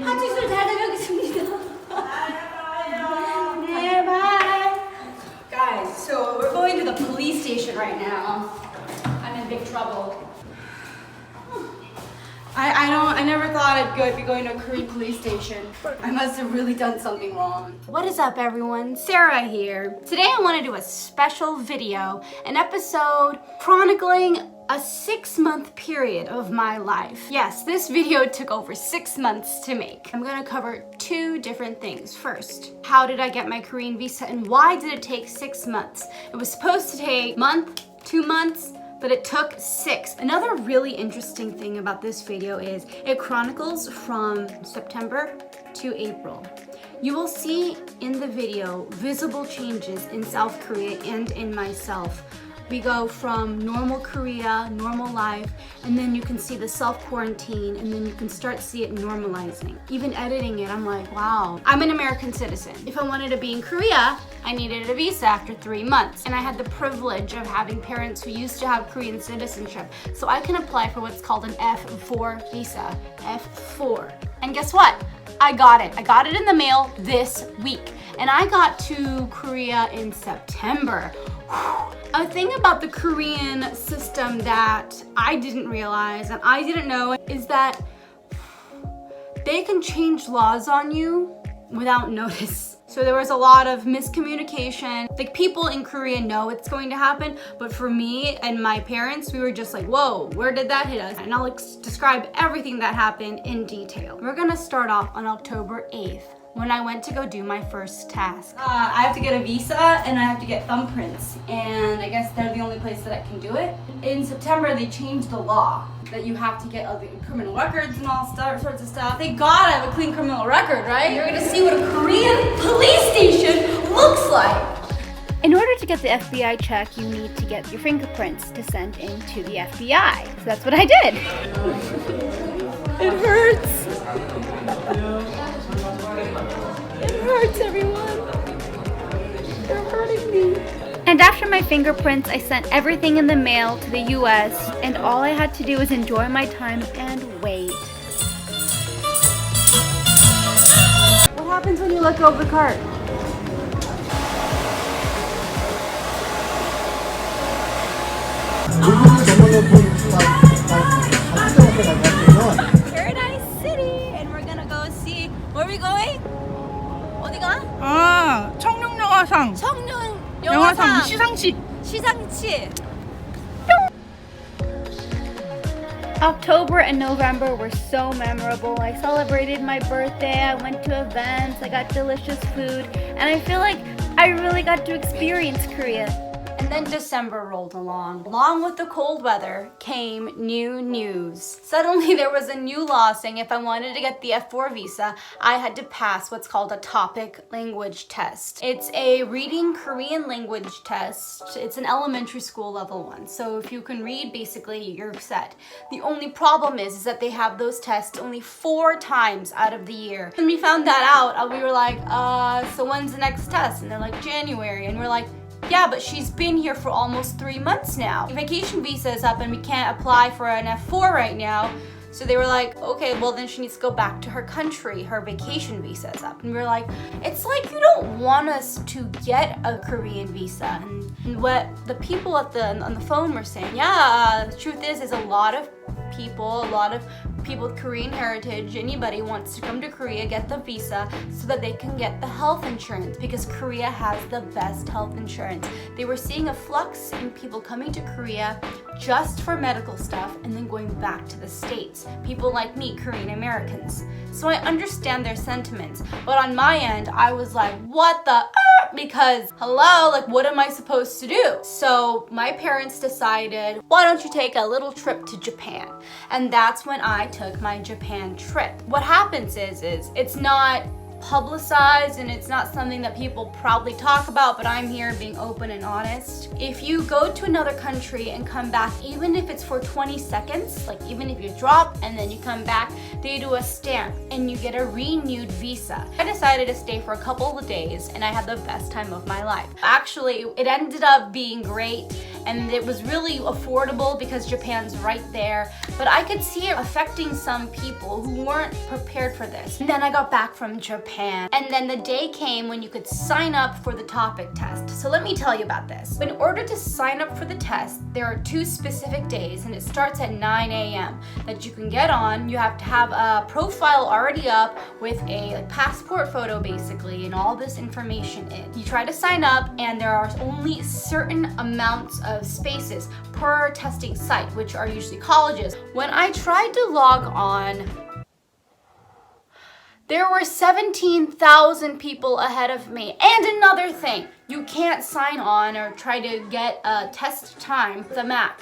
파티술 잘 다녀오겠습니다. 네, bye. Guys, so we're going to the police station right now. I'm in big trouble. I never thought I'd be going to a Korean police station. I must have really done something wrong. What is up, everyone? Sarah here. Today I want to do a special video, an episode chronicling a 6-month period of my life. Yes, this video took over 6 months to make. I'm gonna cover 2 different things. First, how did I get my Korean visa and why did it take 6 months? It was supposed to take a month, 2 months, but it took 6. Another really interesting thing about this video is it chronicles from September to April. You will see in the video visible changes in South Korea and in myself. We go from normal Korea, normal life, and then you can see the self-quarantine, and then you can start to see it normalizing. Even editing it, I'm like, wow. I'm an American citizen. If I wanted to be in Korea, I needed a visa after 3 months. And I had the privilege of having parents who used to have Korean citizenship. So I can apply for what's called an F4 visa, F4. And guess what? I got it. I got it in the mail this week. And I got to Korea in September. A thing about the Korean system that I didn't realize and I didn't know is that they can change laws on you without notice. So there was a lot of miscommunication. Like, people in Korea know it's going to happen, but for me and my parents, we were just like, whoa, where did that hit us? And I'll describe everything that happened in detail. We're gonna start off on October 8th. When I went to go do my first task. I have to get a visa and I have to get thumbprints, and I guess they're the only place that I can do it. In September, they changed the law that you have to get all the criminal records and all sorts of stuff. Thank God I have a clean criminal record, right? You're gonna see what a Korean police station looks like. In order to get the FBI check, you need to get your fingerprints to send in to the FBI. So that's what I did. It hurts. It hurts, everyone. They're hurting me. And after my fingerprints, I sent everything in the mail to the US, and all I had to do was enjoy my time and wait. What happens when you let go of the cart? Paradise City, and we're gonna go see. Where are we going? 어디가? 청룡영화상. 영화상 시상식. 시상식. October and November were so memorable. I celebrated my birthday, I went to events, I got delicious food, and I feel like I really got to experience Korea. And then December rolled along. Along with the cold weather came new news. Suddenly there was a new law saying if I wanted to get the F4 visa, I had to pass what's called a Topik language test. It's a reading Korean language test. It's an elementary school level one. So if you can read, basically you're set. The only problem is that they have those tests only 4 times out of the year. When we found that out, we were like, so when's the next test? And they're like, January. And we're like, yeah, but she's been here for almost 3 months now. The vacation visa is up and we can't apply for an F4 right now. So they were like, okay, well then she needs to go back to her country. Her vacation visa is up. And we were like, it's like you don't want us to get a Korean visa. And what the people on the phone were saying, yeah, the truth is a lot of people with Korean heritage, anybody wants to come to Korea, get the visa so that they can get the health insurance because Korea has the best health insurance. They were seeing a flux in people coming to Korea just for medical stuff and then going back to the States. People like me, Korean Americans. So I understand their sentiments, but on my end, I was like, what the because hello, like what am I supposed to do? So my parents decided, why don't you take a little trip to Japan? And that's when I took my Japan trip. What happens is it's not publicized and it's not something that people probably talk about, but I'm here being open and honest. If you go to another country and come back, even if it's for 20 seconds, like even if you drop and then you come back, they do a stamp and you get a renewed visa. I decided to stay for a couple of days and I had the best time of my life. Actually, it ended up being great and it was really affordable because Japan's right there, but I could see it affecting some people who weren't prepared for this. And then I got back from Japan, and then the day came when you could sign up for the Topik test. So let me tell you about this. In order to sign up for the test, there are 2 specific days, and it starts at 9 a.m. that you can get on. You have to have a profile already up with a passport photo basically, and all this information in. You try to sign up, and there are only certain amounts of spaces per testing site, which are usually colleges. When I tried to log on, there were 17,000 people ahead of me. And another thing, you can't sign on or try to get a test time with a Mac.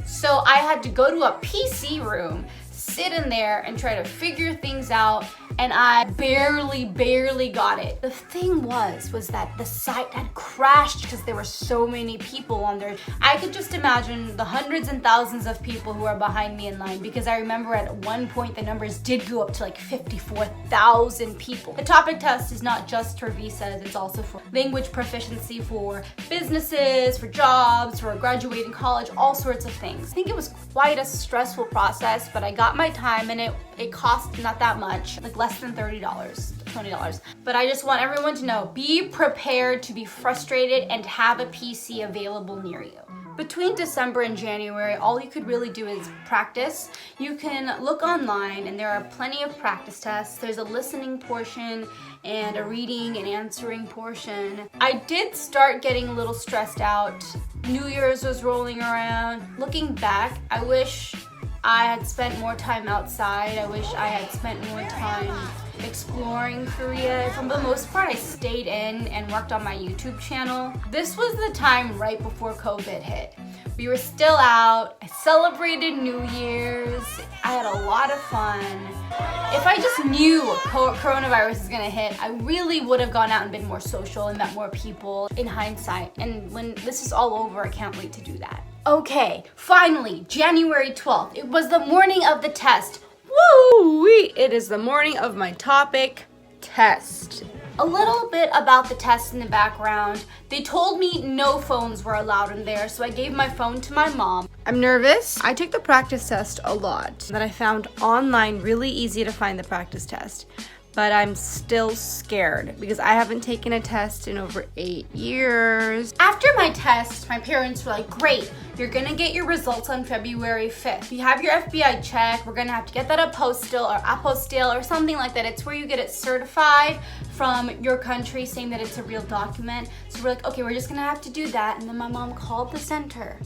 So I had to go to a PC room, sit in there and try to figure things out, and I barely got it. The thing was that the site had crashed because there were so many people on there. I could just imagine the hundreds and thousands of people who are behind me in line, because I remember at one point the numbers did go up to like 54,000 people. The Topik test is not just for visas, it's also for language proficiency, for businesses, for jobs, for graduating college, all sorts of things. I think it was quite a stressful process, but I got my time, and it cost not that much, like less than $30, $20. But I just want everyone to know, be prepared to be frustrated and have a PC available near you. Between December and January, all you could really do is practice. You can look online, and there are plenty of practice tests. There's a listening portion and a reading and answering portion. I did start getting a little stressed out. New Year's was rolling around. Looking back, I wish I had spent more time outside. I wish I had spent more time exploring Korea. For the most part, I stayed in and worked on my YouTube channel. This was the time right before COVID hit. We were still out. I celebrated New Year's. I had a lot of fun. If I just knew coronavirus was gonna hit, I really would have gone out and been more social and met more people in hindsight. And when this is all over, I can't wait to do that. Okay, finally, January 12th. It was the morning of the test. Woo-wee! It is the morning of my Topik test. A little bit about the test in the background. They told me no phones were allowed in there, so I gave my phone to my mom. I'm nervous. I took the practice test a lot, that I found online really easy to find the practice test. But I'm still scared because I haven't taken a test in over 8 years. After my test, my parents were like, great, you're gonna get your results on February 5th. You have your FBI check, we're gonna have to get that apostille or something like that. It's where you get it certified from your country saying that it's a real document. So we're like, okay, we're just gonna have to do that. And then my mom called the center,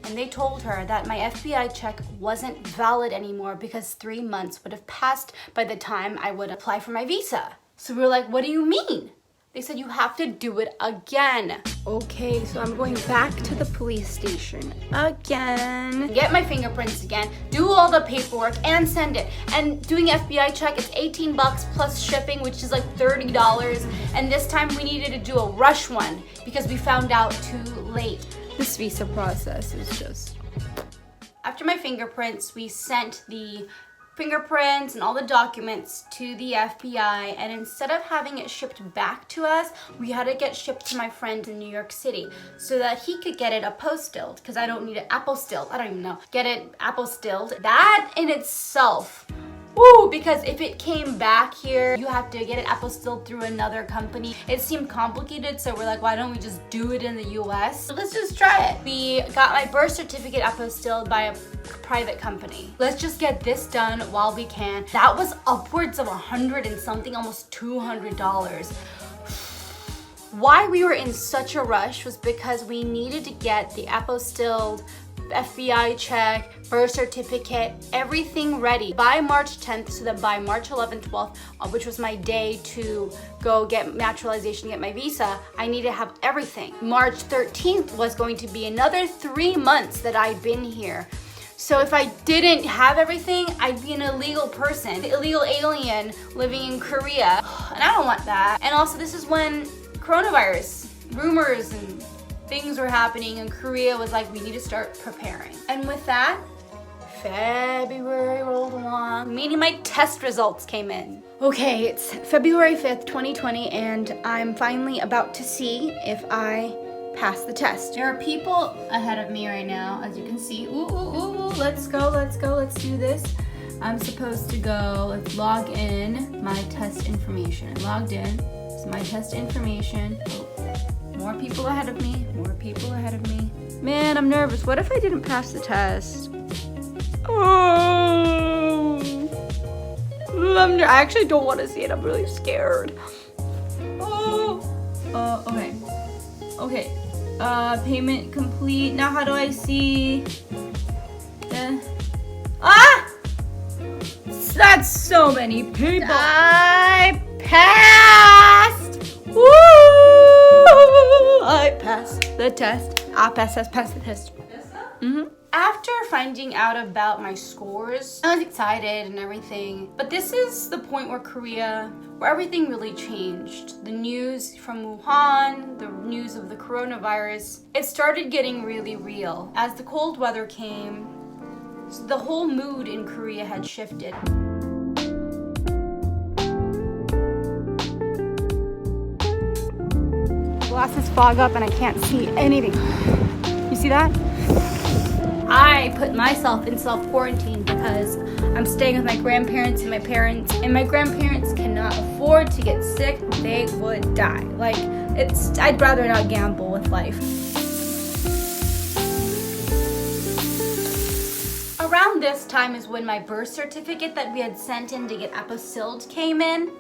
and they told her that my FBI check wasn't valid anymore because 3 months would have passed by the time I would apply for my visa. So we were like, what do you mean? They said you have to do it again. Okay, so I'm going back to the police station again. Get my fingerprints again, do all the paperwork and send it. And doing FBI check, it's 18 bucks plus shipping, which is like $30. And this time we needed to do a rush one because we found out too late. This visa process is just... After my fingerprints, we sent the fingerprints and all the documents to the FBI, and instead of having it shipped back to us, we had it get shipped to my friend in New York City so that he could get it apostilled, because I don't need it apostilled. I don't even know. Get it apostilled. That in itself, woo, because if it came back here, you have to get it apostilled through another company. It seemed complicated, so we're like, why don't we just do it in the US? So let's just try it. We got my birth certificate apostilled by a private company. Let's just get this done while we can. That was upwards of $100 and something, almost $200. Why we were in such a rush was because we needed to get the apostilled FBI check, birth certificate, everything ready by March 10th, so that by March 11th, 12th, which was my day to go get naturalization, get my visa, I need to have everything. March 13th was going to be another 3 months that I'd been here. So if I didn't have everything, I'd be an illegal person, illegal alien living in Korea. And I don't want that. And also this is when coronavirus rumors and things were happening, and Korea was like, we need to start preparing. And with that, February rolled along, meaning my test results came in. Okay, it's February 5th, 2020, and I'm finally about to see if I pass the test. There are people ahead of me right now, as you can see. Ooh, let's go, let's do this. I'm supposed to go, let's log in my test information. I logged in, it's my test information. Oh, more people ahead of me, Man, I'm nervous. What if I didn't pass the test? Oh, I actually don't want to see it. I'm really scared. Okay. Payment complete. Now how do I see That's so many people. I passed. Woo! I passed the test. I passed the test. After finding out about my scores, I was excited and everything. But this is the point where everything really changed. The news from Wuhan, the news of the coronavirus, it started getting really real. As the cold weather came, the whole mood in Korea had shifted. Glasses fog up and I can't see anything. You see that? I put myself in self-quarantine because I'm staying with my grandparents and my parents, and my grandparents cannot afford to get sick. They would die. I'd rather not gamble with life. Around this time is when my birth certificate that we had sent in to get apostilled came in.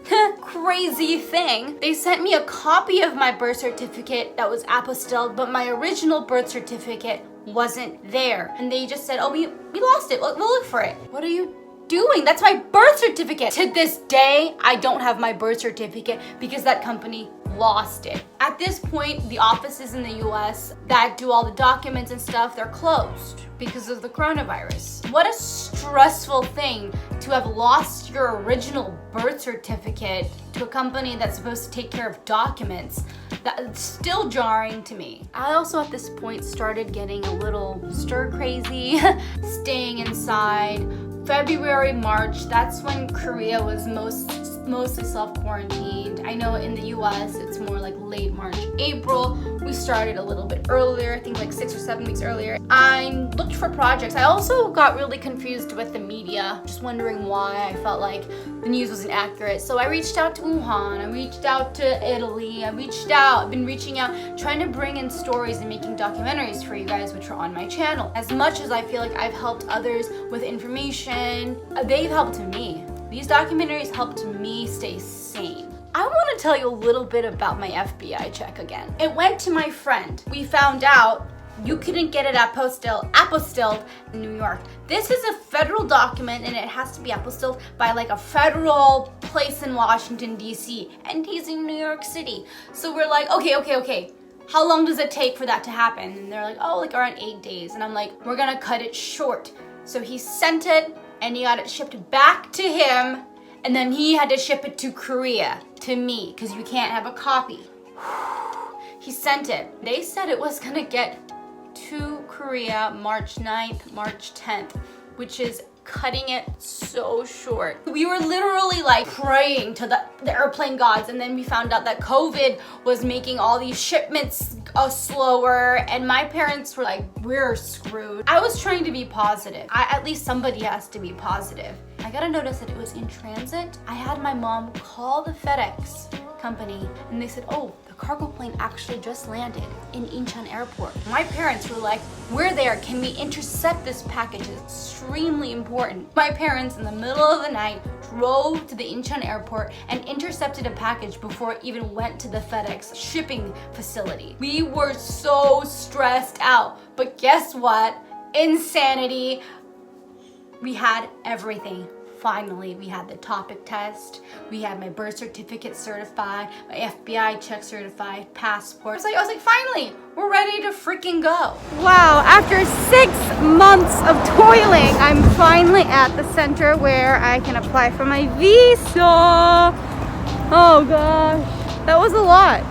Crazy thing. They sent me a copy of my birth certificate that was apostilled, but my original birth certificate wasn't there. And they just said, oh, we lost it. We'll look for it. What are you doing? That's my birth certificate. To this day, I don't have my birth certificate because that company lost it. At this point, the offices in the US that do all the documents and stuff, they're closed because of the coronavirus. What a stressful thing to have lost your original birth certificate to a company that's supposed to take care of documents. That's still jarring to me. I also at this point started getting a little stir crazy, staying inside. February, March, that's when Korea was mostly self-quarantined. I know in the US it's more like late March, April. We started a little bit earlier, I think like 6 or 7 weeks earlier. I looked for projects. I also got really confused with the media, just wondering why I felt like the news wasn't accurate. So I reached out to Wuhan, I reached out to Italy, I've been reaching out, trying to bring in stories and making documentaries for you guys, which are on my channel. As much as I feel like I've helped others with information, they've helped me. These documentaries helped me stay sane. I want to tell you a little bit about my FBI check again. It went to my friend. We found out you couldn't get it apostilled in New York. This is a federal document and it has to be apostilled by like a federal place in Washington, D.C. and he's in New York City. So we're like, okay. How long does it take for that to happen? And they're like, oh, like around 8 days. And I'm like, we're gonna cut it short. So he sent it and he got it shipped back to him, and then he had to ship it to Korea, to me, because you can't have a copy. He sent it. They said it was gonna get to Korea March 9th, March 10th, which is cutting it so short. We were literally like praying to the airplane gods, and then we found out that COVID was making all these shipments slower, and my parents were like, we're screwed. I was trying to be positive. At least somebody has to be positive. I got a notice that it was in transit. I had my mom call the FedEx company and they said, oh, the cargo plane actually just landed in Incheon airport. My parents were like, we're there, can we intercept this package? It's extremely important. My parents in the middle of the night drove to the Incheon airport and intercepted a package before it even went to the FedEx shipping facility. We were so stressed out, but guess what? Insanity. We had everything. Finally, we had the Topik test, we had my birth certificate certified, my FBI check certified, passport. I was like, finally, we're ready to freaking go. Wow, after 6 months of toiling, I'm finally at the center where I can apply for my visa. Oh gosh, that was a lot.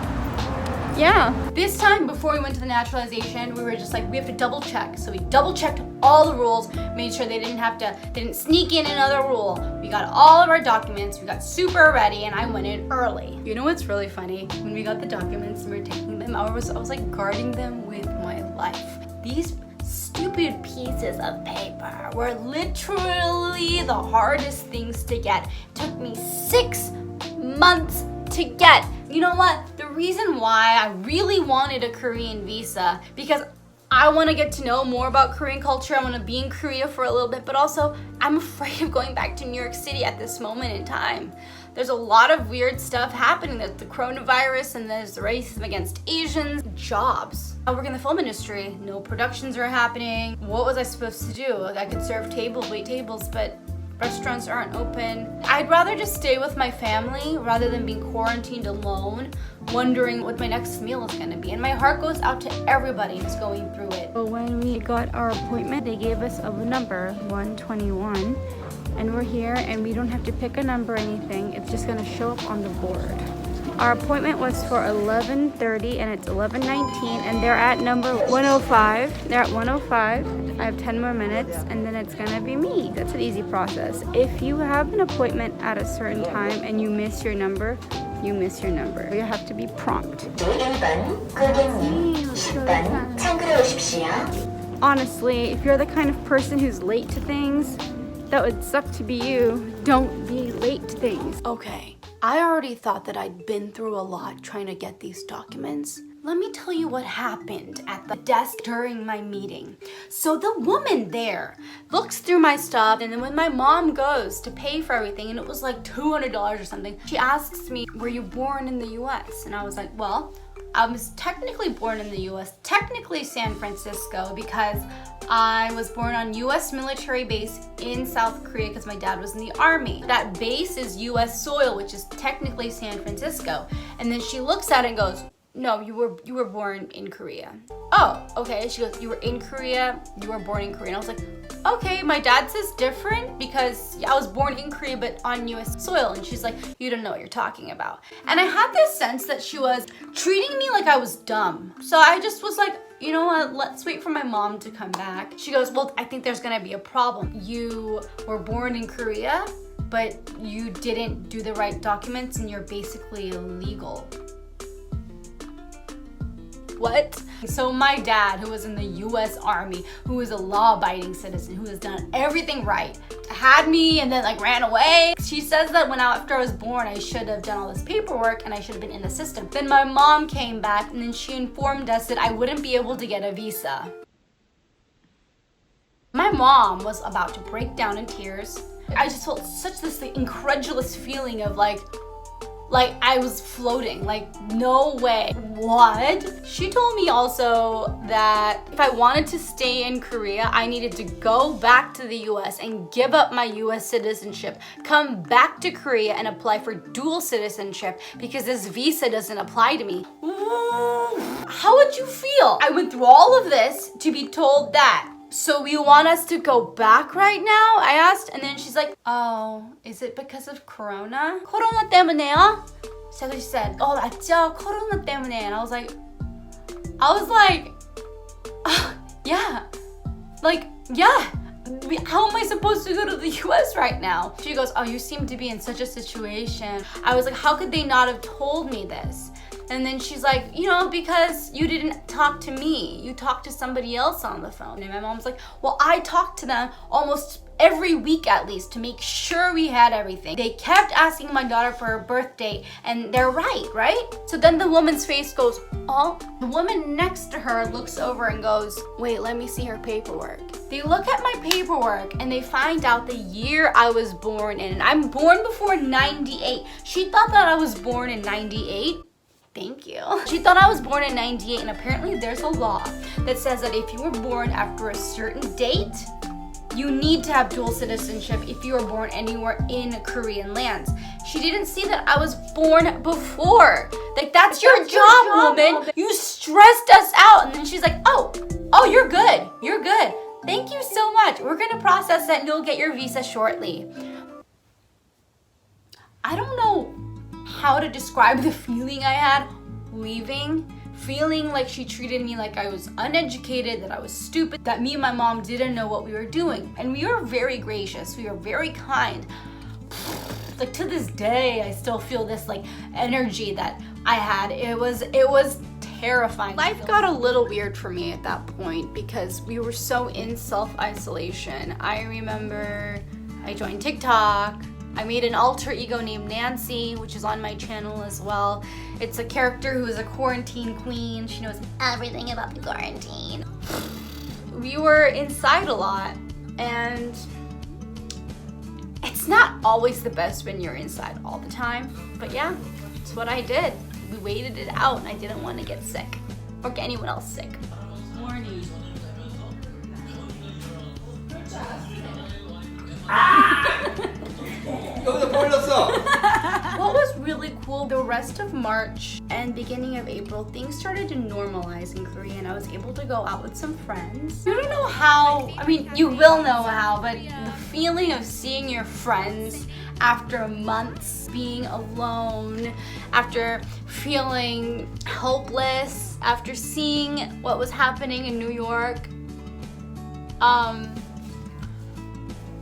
Yeah. This time, before we went to the naturalization, we were just like, we have to double check. So we double checked all the rules, made sure they didn't sneak in another rule. We got all of our documents, we got super ready, and I went in early. You know what's really funny? When we got the documents and we were taking them, I was like guarding them with my life. These stupid pieces of paper were literally the hardest things to get. It took me 6 months to get. You know what? The reason why I really wanted a Korean visa, because I want to get to know more about Korean culture. I want to be in Korea for a little bit, but also I'm afraid of going back to New York City at this moment in time. There's a lot of weird stuff happening. There's the coronavirus and there's the racism against Asians. Jobs. I work in the film industry. No productions are happening. What was I supposed to do? Like, I could serve tables, wait tables, but restaurants aren't open. I'd rather just stay with my family rather than being quarantined alone, wondering what my next meal is gonna be. And my heart goes out to everybody who's going through it. When we got our appointment, they gave us a number, 121, and we're here and we don't have to pick a number or anything. It's just gonna show up on the board. Our appointment was for 11:30 and it's 11:19 and they're at number 105. They're at 105. I have 10 more minutes and then it's gonna be me. That's an easy process. If you have an appointment at a certain time and you miss your number, you miss your number. You have to be prompt. Honestly, if you're the kind of person who's late to things, that would suck to be you. Don't be late to things. Okay, I already thought that I'd been through a lot trying to get these documents. Let me tell you what happened at the desk during my meeting. So the woman there looks through my stuff, and then when my mom goes to pay for everything, and it was like $200 or something, she asks me, were you born in the US? And I was like, well, I was technically born in the US, technically San Francisco, because I was born on US military base in South Korea because my dad was in the army. That base is US soil, which is technically San Francisco. And then she looks at it and goes, no, you were born in Korea. Oh, okay. She goes, you were in Korea, you were born in Korea. And I was like, okay, my dad says different because I was born in Korea but on US soil. And she's like, you don't know what you're talking about. And I had this sense that she was treating me like I was dumb. So I just was like, you know what, let's wait for my mom to come back. She goes, well, I think there's gonna be a problem. You were born in Korea, but you didn't do the right documents and you're basically illegal. What? So my dad, who was in the US Army, who is a law-abiding citizen, who has done everything right, had me and then like ran away. She says that after I was born, I should have done all this paperwork and I should have been in the system. Then my mom came back and then she informed us that I wouldn't be able to get a visa. My mom was about to break down in tears. I just felt such this incredulous feeling of like I was floating, like no way. What? She told me also that if I wanted to stay in Korea, I needed to go back to the US and give up my US citizenship, come back to Korea and apply for dual citizenship because this visa doesn't apply to me. How would you feel? I went through all of this to be told that. So you want us to go back right now? I asked, and then she's like, oh, is it because of Corona? Corona 때문에요? So she said, oh, 맞죠? Corona 때문에. And I was like, yeah. Like, yeah. How am I supposed to go to the US right now? She goes, oh, you seem to be in such a situation. I was like, how could they not have told me this? And then she's like, you know, because you didn't talk to me. You talked to somebody else on the phone. And my mom's like, well, I talked to them almost every week at least to make sure we had everything. They kept asking my daughter for her birth date, and they're right? So then the woman's face goes, oh. The woman next to her looks over and goes, wait, let me see her paperwork. They look at my paperwork and they find out the year I was born in. And I'm born before 98. She thought that I was born in 98. Thank you. She thought I was born in 98, and apparently there's a law that says that if you were born after a certain date, you need to have dual citizenship if you were born anywhere in Korean lands. She didn't see that I was born before. Like, that's your job, woman. You stressed us out. And then she's like, oh, you're good. You're good. Thank you so much. We're gonna process it and you'll get your visa shortly. I don't know how to describe the feeling I had leaving feeling like she treated me like I was uneducated, that I was stupid, that me and my mom didn't know what we were doing. And we were very gracious, we were very kind. Like to this day, I still feel this like energy that I had. It was terrifying. Life got a little weird for me at that point because we were so in self-isolation. I remember I joined TikTok. I made an alter ego named Nancy, which is on my channel as well. It's a character who is a quarantine queen. She knows everything about the quarantine. We were inside a lot, and it's not always the best when you're inside all the time, but yeah, it's what I did. We waited it out, and I didn't want to get sick or get anyone else sick. Morning. What was really cool, the rest of March and beginning of April, things started to normalize in Korea, and I was able to go out with some friends. You don't know how, I mean, you will know how, but the feeling of seeing your friends after months being alone, after feeling hopeless, after seeing what was happening in New York,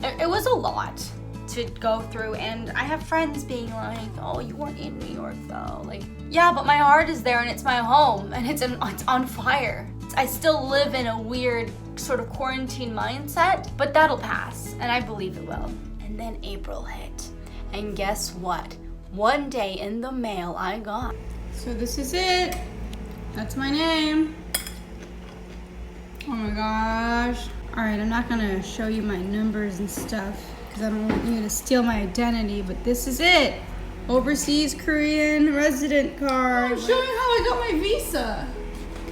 it was a lot to go through, and I have friends being like, oh, you weren't in New York though. Like, yeah, but my heart is there and it's my home and it's on fire. I still live in a weird sort of quarantine mindset, but that'll pass, and I believe it will. And then April hit, and guess what? One day in the mail I got. So this is it. That's my name. Oh my gosh. All right, I'm not gonna show you my numbers and stuff because I don't want you to steal my identity, but this is it. Overseas Korean resident card. I'm showing how I got my visa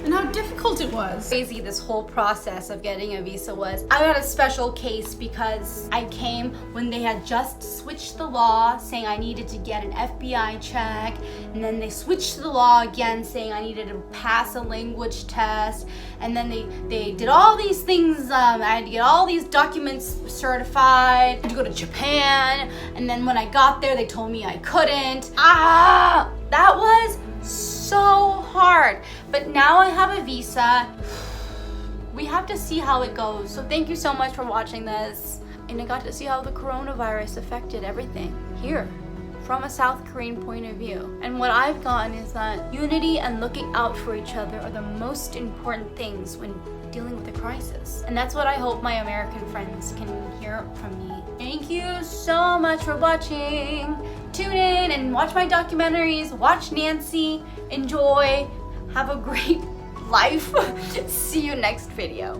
and how difficult it was. Crazy this whole process of getting a visa was. I got a special case because I came when they had just switched the law saying I needed to get an FBI check, and then they switched the law again saying I needed to pass a language test, and then they did all these things. I had to get all these documents certified. I had to go to Japan, and then when I got there they told me I couldn't. That was so hard, but now I have a visa. We have to see how it goes. So thank you so much for watching this. And I got to see how the coronavirus affected everything here from a South Korean point of view. And what I've gotten is that unity and looking out for each other are the most important things when dealing with a crisis. And that's what I hope my American friends can hear from me. Thank you so much for watching. Tune in and watch my documentaries, watch Nancy, enjoy, have a great life. See you next video.